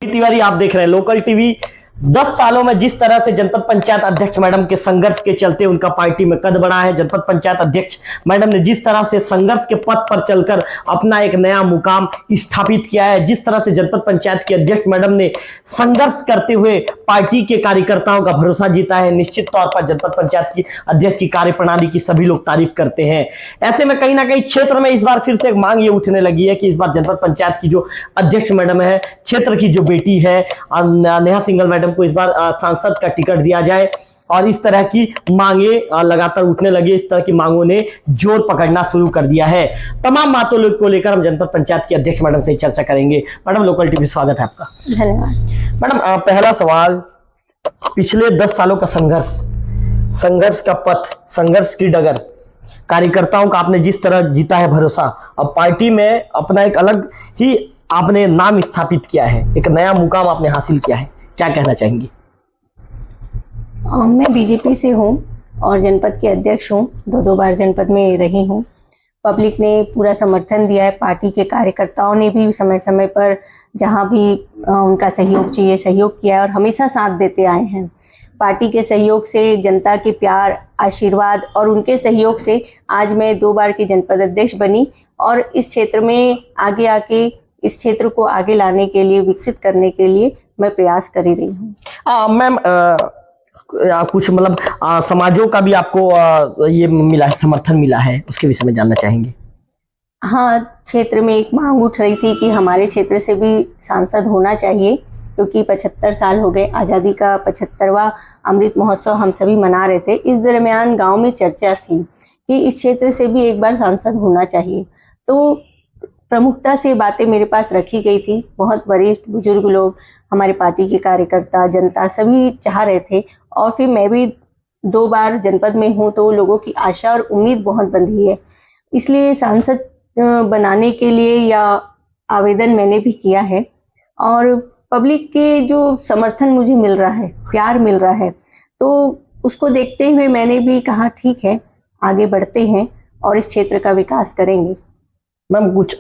तिवारी आप देख रहे हैं लोकल टीवी। 10 सालों में जिस तरह से जनपद पंचायत अध्यक्ष मैडम के संघर्ष के चलते उनका पार्टी में कद बढ़ा है, जनपद पंचायत अध्यक्ष मैडम ने जिस तरह से संघर्ष के पथ पर चलकर अपना एक नया मुकाम स्थापित किया है, जिस तरह से जनपद पंचायत के अध्यक्ष मैडम ने संघर्ष करते हुए पार्टी के कार्यकर्ताओं का भरोसा जीता है, निश्चित तौर पर जनपद पंचायत की अध्यक्ष की कार्यप्रणाली की सभी लोग तारीफ करते हैं। ऐसे में कहीं ना कहीं क्षेत्र में इस बार फिर से एक मांग ये उठने लगी है कि इस बार जनपद पंचायत की जो अध्यक्ष मैडम है, क्षेत्र की जो बेटी है नेहा सिंघल मैडम को इस बार सांसद का टिकट दिया जाए, और इस तरह की मांगे लगातार उठने लगी। इस तरह की मांगों ने जोर पकड़ना शुरू कर दिया है। तमाम बातों को लेकर हम जनपद पंचायत के अध्यक्ष मैडम से चर्चा करेंगे। मैडम, लोकल टीवी स्वागत है आपका। धन्यवाद। मैडम, पहला सवाल, पिछले 10 सालों का संघर्ष का पथ, संघर्ष की डगर, कार्यकर्ताओं का आपने जिस तरह जीता है भरोसा, अब पार्टी में अपना एक अलग ही आपने नाम स्थापित किया है, एक नया मुकाम आपने हासिल किया है, क्या कहना चाहेंगी? मैं बीजेपी से हूँ और जनपद के अध्यक्ष हूँ, दो बार जनपद में रही हूँ। पब्लिक ने पूरा समर्थन दिया है, पार्टी के कार्यकर्ताओं ने भी समय समय पर जहाँ भी उनका सहयोग चाहिए सहयोग किया है और हमेशा साथ देते आए हैं। पार्टी के सहयोग से, जनता के प्यार, आशीर्वाद और उनके सहयोग से आज मैं 2 बार की जनपद अध्यक्ष बनी और इस क्षेत्र में आगे आके इस क्षेत्र को आगे लाने के लिए, विकसित करने के लिए मैं प्रयास कर ही रही हूँ। मैम, कुछ मतलब समाजों का भी आपको ये मिला है, समर्थन मिला है, उसके विषय में जानना चाहेंगे? हाँ, क्षेत्र में एक मांग उठ रही थी कि हमारे क्षेत्र से भी सांसद होना चाहिए, क्योंकि 75 साल हो गए, आज़ादी का 75वां अमृत महोत्सव हम सभी मना रहे थे। इस दरमियान गांव में चर्चा थी कि इस क्षेत्र से भी एक बार सांसद होना चाहिए, तो प्रमुखता से बातें मेरे पास रखी गई थी। बहुत वरिष्ठ बुजुर्ग लोग, हमारे पार्टी के कार्यकर्ता, जनता सभी चाह रहे थे और फिर मैं भी 2 बार जनपद में हूँ तो लोगों की आशा और उम्मीद बहुत बंधी है, इसलिए सांसद बनाने के लिए या आवेदन मैंने भी किया है और पब्लिक के जो समर्थन मुझे मिल रहा है, प्यार मिल रहा है, तो उसको देखते हुए मैंने भी कहा ठीक है, आगे बढ़ते हैं और इस क्षेत्र का विकास करेंगे। मैम, कुछ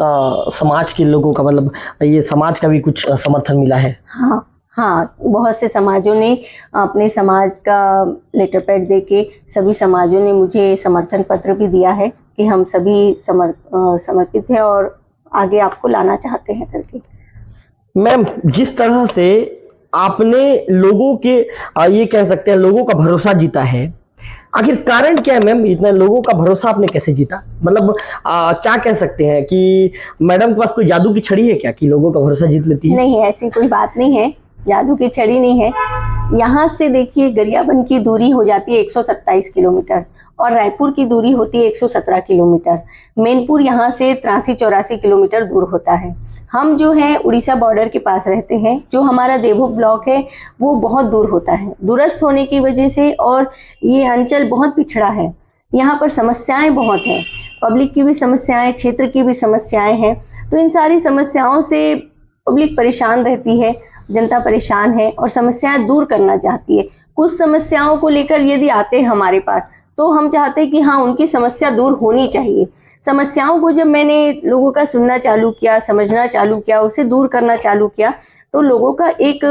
समाज के लोगों का, मतलब ये समाज का भी कुछ समर्थन मिला है? हाँ, बहुत से समाजों ने अपने समाज का लेटर पैड देके सभी समाजों ने मुझे समर्थन पत्र भी दिया है कि हम सभी समर्पित हैं और आगे आपको लाना चाहते हैं करके। मैम, जिस तरह से आपने लोगों के ये कह सकते हैं लोगों का भरोसा जीता है, आखिर कारण क्या है मैम? इतना लोगों का भरोसा आपने कैसे जीता? मतलब क्या कह सकते हैं कि मैडम के पास कोई जादू की छड़ी है क्या कि लोगों का भरोसा जीत लेती है? नहीं, ऐसी कोई बात नहीं है, जादू की छड़ी नहीं है। यहाँ से देखिए, गरियाबंद की दूरी हो जाती है 127 किलोमीटर और रायपुर की दूरी होती है 117 किलोमीटर। मैनपुर यहाँ से 83-84 किलोमीटर दूर होता है। हम जो हैं उड़ीसा बॉर्डर के पास रहते हैं, जो हमारा देवभोग ब्लॉक है वो बहुत दूर होता है, दूरस्थ होने की वजह से, और ये अंचल बहुत पिछड़ा है। यहाँ पर समस्याएं बहुत हैं, पब्लिक की भी समस्याएं, क्षेत्र की भी समस्याएं हैं, तो इन सारी समस्याओं से पब्लिक परेशान रहती है, जनता परेशान है और समस्याएं दूर करना चाहती है। कुछ समस्याओं को लेकर यदि आते हैं हमारे पास तो हम चाहते हैं कि हाँ, उनकी समस्या दूर होनी चाहिए। समस्याओं को जब मैंने लोगों का सुनना चालू किया, समझना चालू किया, उसे दूर करना चालू किया, तो लोगों का एक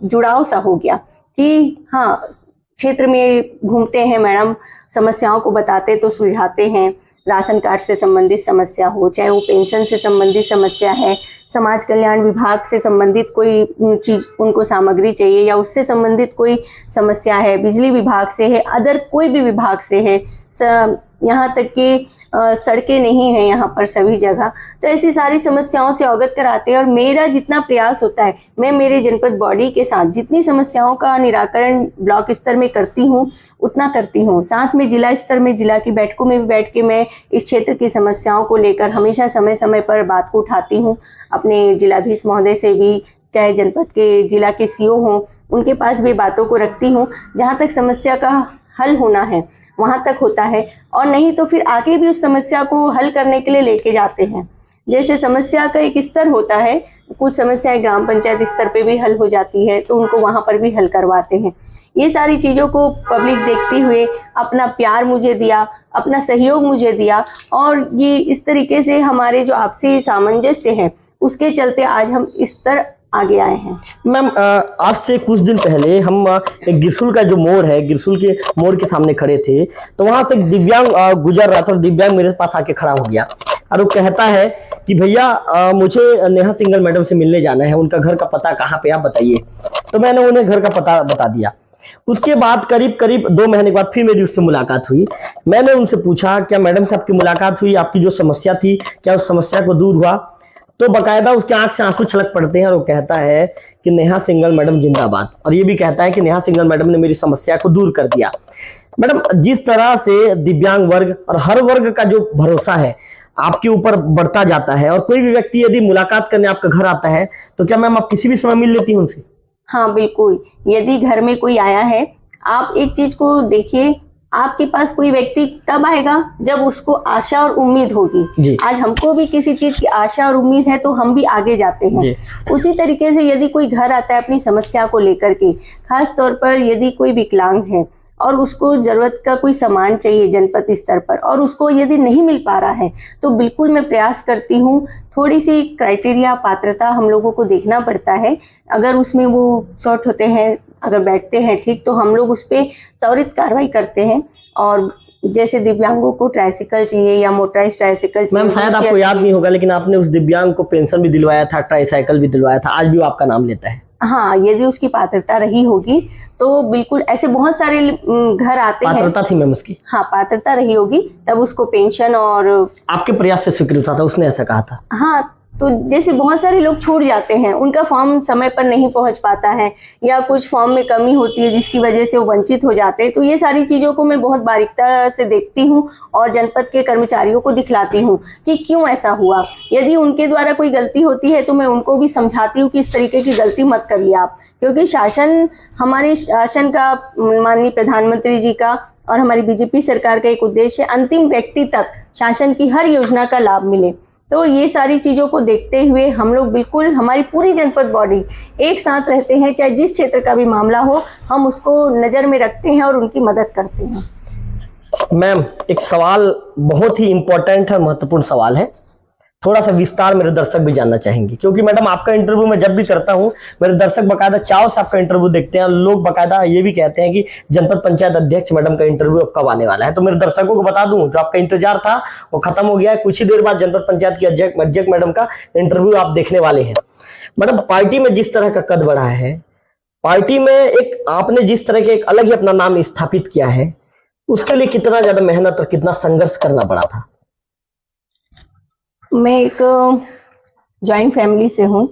जुड़ाव सा हो गया कि हाँ, क्षेत्र में घूमते हैं मैडम, समस्याओं को बताते तो सुलझाते हैं। राशन कार्ड से संबंधित समस्या हो, चाहे वो पेंशन से संबंधित समस्या है, समाज कल्याण विभाग से संबंधित कोई चीज़ उनको सामग्री चाहिए या उससे संबंधित कोई समस्या है, बिजली विभाग से है, अदर कोई भी विभाग से है, यहाँ तक कि सड़कें नहीं हैं यहाँ पर सभी जगह, तो ऐसी सारी समस्याओं से अवगत कराते हैं। और मेरा जितना प्रयास होता है, मैं मेरे जनपद बॉडी के साथ जितनी समस्याओं का निराकरण ब्लॉक स्तर में करती हूँ उतना करती हूँ, साथ में जिला स्तर में, जिला की बैठकों में भी बैठ के मैं इस क्षेत्र की समस्याओं को लेकर हमेशा समय समय पर बात को उठाती हूँ। अपने जिलाधीश महोदय से भी, चाहे जनपद के जिला के सीओ हों, उनके पास भी बातों को रखती हूँ। जहाँ तक समस्या का हल होना है वहाँ तक होता है, और नहीं तो फिर आगे भी उस समस्या को हल करने के लिए लेके जाते हैं। जैसे समस्या का एक स्तर होता है, कुछ समस्याएं ग्राम पंचायत स्तर पे भी हल हो जाती है तो उनको वहाँ पर भी हल करवाते हैं। ये सारी चीज़ों को पब्लिक देखते हुए अपना प्यार मुझे दिया, अपना सहयोग मुझे दिया, और ये इस तरीके से हमारे जो आपसी सामंजस्य है उसके चलते आज हम इस स्तर आगे आए हैं। मैम आज से कुछ दिन पहले हम एक गिरसुल का जो मोड़ है, गिरसुल के मोड़ के सामने खड़े थे, तो वहां से एक दिव्यांग गुजर रहा था और दिव्यांग मेरे पास आके खड़ा हो गया और वो कहता है कि भैया मुझे नेहा सिंघल मैडम से मिलने जाना है, उनका घर का पता कहाँ पे आप बताइए। तो मैंने उन्हें घर का पता बता दिया। उसके बाद करीब करीब 2 महीने के बाद फिर मेरी उससे मुलाकात हुई। मैंने उनसे पूछा क्या मैडम से आपकी मुलाकात हुई, आपकी जो समस्या थी क्या उस समस्या को दूर हुआ? तो बकायदा उसके आंख से आंसू छलक पड़ते हैं और वो कहता है कि नेहा सिंघल मैडम जिंदाबाद, और ये भी कहता है कि नेहा सिंघल मैडम ने मेरी समस्या को दूर कर दिया। मैडम जिस तरह से दिव्यांग वर्ग और हर वर्ग का जो भरोसा है आपके ऊपर बढ़ता जाता है, और कोई भी व्यक्ति यदि मुलाकात करने आपका घर आता है तो क्या मैम आप किसी भी समय मिल लेती हैं उनसे? हाँ बिल्कुल, यदि घर में कोई आया है, आप एक चीज को देखिए, आपके पास कोई व्यक्ति तब आएगा जब उसको आशा और उम्मीद होगी। आज हमको भी किसी चीज की आशा और उम्मीद है तो हम भी आगे जाते हैं। उसी तरीके से यदि कोई घर आता है अपनी समस्या को लेकर के, खास तौर पर यदि कोई विकलांग है और उसको जरूरत का कोई सामान चाहिए जनपद स्तर पर और उसको यदि नहीं मिल पा रहा है, तो बिल्कुल मैं प्रयास करती हूँ। थोड़ी सी क्राइटेरिया पात्रता हम लोगों को देखना पड़ता है, अगर उसमें वो शॉर्ट होते हैं, अगर बैठते हैं ठीक, तो हम लोग उस पर त्वरित कार्रवाई करते हैं। और जैसे दिव्यांगों को ट्राइसिकल चाहिए या मोटराइज ट्राइसिकल चाहिए। मैम शायद आपको याद नहीं होगा लेकिन आपने उस दिव्यांग को पेंशन भी दिलवाया था, ट्राइसाइकिल भी दिलवाया था, आज भी वो आपका नाम लेता है। हाँ, यदि उसकी पात्रता रही होगी तो बिल्कुल, ऐसे बहुत सारे घर आते हैं। पात्रता थी मैम उसकी? हाँ, पात्रता रही होगी तब उसको पेंशन और आपके प्रयास से स्वीकृत हुआ था, उसने ऐसा कहा था? हाँ, तो जैसे बहुत सारे लोग छूट जाते हैं, उनका फॉर्म समय पर नहीं पहुंच पाता है या कुछ फॉर्म में कमी होती है जिसकी वजह से वो वंचित हो जाते हैं, तो ये सारी चीज़ों को मैं बहुत बारीकता से देखती हूँ और जनपद के कर्मचारियों को दिखलाती हूँ कि क्यों ऐसा हुआ। यदि उनके द्वारा कोई गलती होती है तो मैं उनको भी समझाती हूँ कि इस तरीके की गलती मत करिए आप, क्योंकि शासन, हमारे शासन का, माननीय प्रधानमंत्री जी का और हमारी बीजेपी सरकार का एक उद्देश्य है अंतिम व्यक्ति तक शासन की हर योजना का लाभ मिले। तो ये सारी चीज़ों को देखते हुए हम लोग बिल्कुल, हमारी पूरी जनपद बॉडी एक साथ रहते हैं, चाहे जिस क्षेत्र का भी मामला हो, हम उसको नज़र में रखते हैं और उनकी मदद करते हैं। मैम एक सवाल बहुत ही इंपॉर्टेंट है, महत्वपूर्ण सवाल है, थोड़ा सा विस्तार मेरे दर्शक भी जानना चाहेंगे, क्योंकि मैडम आपका इंटरव्यू मैं जब भी करता हूं मेरे दर्शक बकायदा चाव से आपका इंटरव्यू देखते हैं। लोग बकायदा ये भी कहते हैं कि जनपद पंचायत अध्यक्ष मैडम का इंटरव्यू अब कब आने वाला है। तो मेरे दर्शकों को बता दूं, जो आपका इंतजार था वो खत्म हो गया है। कुछ ही देर बाद जनपद पंचायत की अध्यक्ष मैडम का इंटरव्यू आप देखने वाले हैं। मैडम पार्टी में जिस तरह का कद बढ़ा है, पार्टी में एक आपने जिस तरह के एक अलग ही अपना नाम स्थापित किया है, उसके लिए कितना ज्यादा मेहनत और कितना संघर्ष करना पड़ा था? मैं एक जॉइंट फैमिली से हूँ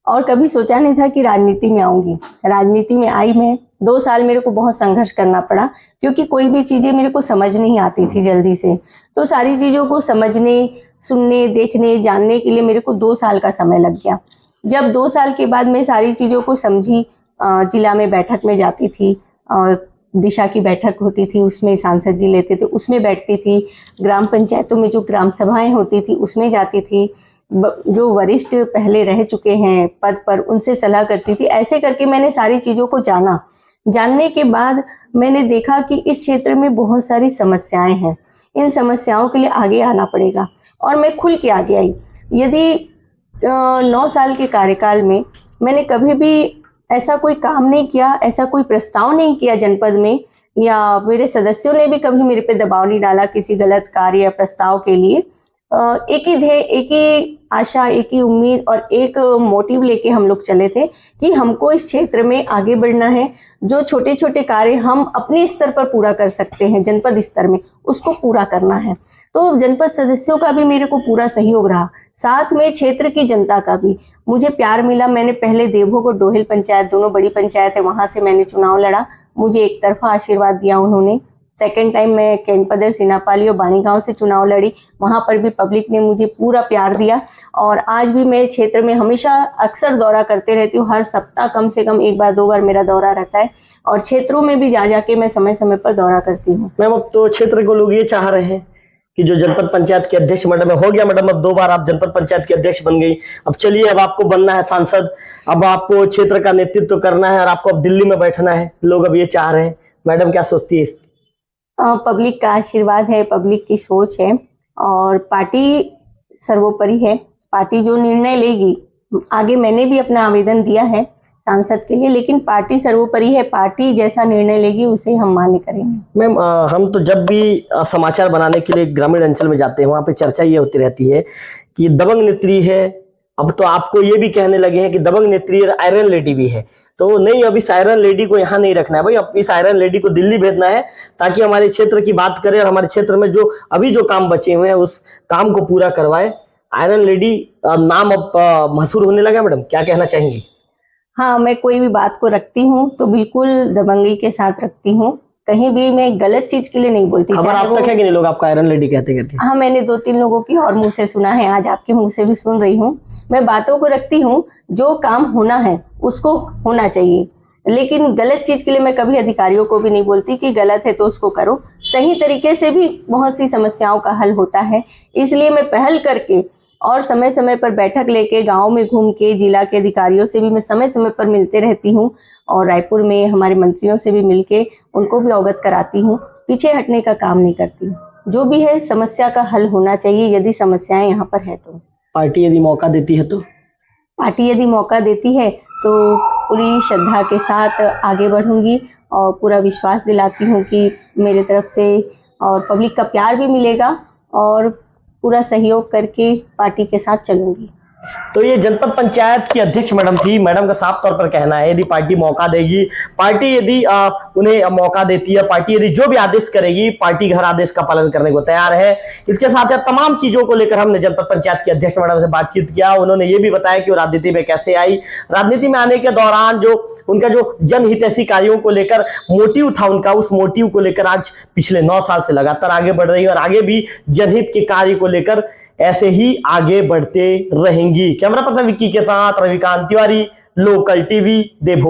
और कभी सोचा नहीं था कि राजनीति में आऊँगी। राजनीति में आई मैं, 2 साल मेरे को बहुत संघर्ष करना पड़ा, क्योंकि कोई भी चीज़ें मेरे को समझ नहीं आती थी जल्दी से। तो सारी चीज़ों को समझने, सुनने, देखने, जानने के लिए मेरे को 2 साल का समय लग गया। जब 2 साल के बाद मैं सारी चीज़ों को समझी, जिला में बैठक में जाती थी और दिशा की बैठक होती थी, उसमें सांसद जी लेते थे, उसमें बैठती थी। ग्राम पंचायतों में जो ग्राम सभाएं होती थी उसमें जाती थी। जो वरिष्ठ पहले रह चुके हैं पद पर, उनसे सलाह करती थी। ऐसे करके मैंने सारी चीज़ों को जाना। जानने के बाद मैंने देखा कि इस क्षेत्र में बहुत सारी समस्याएं हैं, इन समस्याओं के लिए आगे आना पड़ेगा, और मैं खुल के आगे आई। यदि 9 साल के कार्यकाल में मैंने कभी भी ऐसा कोई काम नहीं किया, ऐसा कोई प्रस्ताव नहीं किया जनपद में, या मेरे सदस्यों ने भी कभी मेरे पे दबाव नहीं डाला किसी गलत कार्य या प्रस्ताव के लिए। एक ही ध्येय, एक ही आशा, एक ही उम्मीद और एक मोटिव लेके हम लोग चले थे कि हमको इस क्षेत्र में आगे बढ़ना है। जो छोटे छोटे कार्य हम अपने स्तर पर पूरा कर सकते हैं जनपद स्तर में, उसको पूरा करना है। तो जनपद सदस्यों का भी मेरे को पूरा सहयोग रहा, साथ में क्षेत्र की जनता का भी मुझे प्यार मिला। मैंने पहले देवभोग और डोहेल पंचायत, दोनों बड़ी पंचायत है, वहां से मैंने चुनाव लड़ा, मुझे एक तरफा आशीर्वाद दिया उन्होंने। सेकेंड टाइम मैं कैंपदर, सिनापाली और बानी गांव से चुनाव लड़ी, वहां पर भी पब्लिक ने मुझे पूरा प्यार दिया। और आज भी मैं क्षेत्र में हमेशा अक्सर दौरा करते रहती हूँ, हर सप्ताह कम से कम 1 बार 2 बार मेरा दौरा रहता है, और क्षेत्रों में भी जा जाके मैं समय समय पर दौरा करती हूँ। मैम अब तो क्षेत्र को लोग ये चाह रहे हैं कि जो जनपद पंचायत के अध्यक्ष मैडम हो गया, मैडम अब 2 बार आप जनपद पंचायत के अध्यक्ष बन गई, अब चलिए अब आपको बनना है सांसद, अब आपको क्षेत्र का नेतृत्व करना है और आपको अब दिल्ली में बैठना है, लोग अब ये चाह रहे हैं। मैडम क्या सोचती है? पब्लिक का आशीर्वाद है, पब्लिक की सोच है, और पार्टी सर्वोपरि है। पार्टी जो निर्णय लेगी आगे मैंने भी अपना आवेदन दिया है सांसद के लिए, लेकिन पार्टी सर्वोपरि है, पार्टी जैसा निर्णय लेगी उसे हम मान्य करेंगे। मैम हम तो जब भी समाचार बनाने के लिए ग्रामीण अंचल में जाते हैं वहां पे चर्चा ये होती रहती है कि दबंग नेत्री है, अब तो आपको ये भी कहने लगे हैं कि दबंग नेत्री और आयरन लेडी भी है। तो नहीं, अब इस आयरन लेडी को यहाँ नहीं रखना है भाई, अब इस आयरन लेडी को दिल्ली भेजना है ताकि हमारे क्षेत्र की बात करें और हमारे क्षेत्र में जो अभी जो काम बचे हुए हैं उस काम को पूरा करवाए। आयरन लेडी नाम अब मशहूर होने लगा। मैडम क्या कहना चाहेंगी? हाँ, मैं कोई भी बात को रखती हूँ तो बिल्कुल दबंगी के साथ रखती हूँ, कहीं भी मैं गलत चीज के लिए नहीं बोलती। खबर चाहे आप वो- तक है कि नहीं लोग आपको आयरन लेडी कहते करके? हाँ, मैंने 2-3 लोगों की और मुंह से सुना है, आज आपके मुंह से भी सुन रही हूँ। मैं बातों को रखती हूँ, जो काम होना है उसको होना चाहिए, लेकिन गलत चीज के लिए मैं कभी अधिकारियों को भी नहीं बोलती कि गलत है तो उसको करो। सही तरीके से भी बहुत सी समस्याओं का हल होता है, इसलिए मैं पहल करके और समय समय पर बैठक लेके गांव में घूम के जिला के अधिकारियों से भी मैं समय समय पर मिलते रहती हूँ और रायपुर में हमारे मंत्रियों से भी मिलके उनको भी अवगत कराती हूँ। पीछे हटने का काम नहीं करती हूँ, जो भी है समस्या का हल होना चाहिए। यदि समस्याएं यहाँ पर है तो पार्टी यदि मौका देती है तो? पार्टी यदि मौका देती है तो पूरी श्रद्धा के साथ आगे बढ़ूंगी और पूरा विश्वास दिलाती हूँ कि मेरे तरफ से और पब्लिक का प्यार भी मिलेगा और पूरा सहयोग करके पार्टी के साथ चलूंगी। तो ये जनपद पंचायत की अध्यक्ष मैडम थी। मैडम का साफ तौर पर कहना है यदि पार्टी मौका देगी, पार्टी यदि उन्हें मौका देती है, पार्टी यदि जो भी आदेश करेगी, पार्टी हर आदेश का पालन करने को तैयार है। इसके साथ ही तमाम चीजों को लेकर हमने जनपद पंचायत की अध्यक्ष मैडम से बातचीत किया। उन्होंने ये भी बताया कि वो राजनीति में कैसे आई, राजनीति में आने के दौरान जो उनका जो जनहितैषी कार्यों को लेकर मोटिव था उनका, उस मोटिव को लेकर आज पिछले 9 साल से लगातार आगे बढ़ रही है और आगे भी जनहित के कार्य को लेकर ऐसे ही आगे बढ़ते रहेंगी। कैमरा पर्सन विक्की के साथ रविकांत तिवारी, लोकल टीवी, देवभूमि।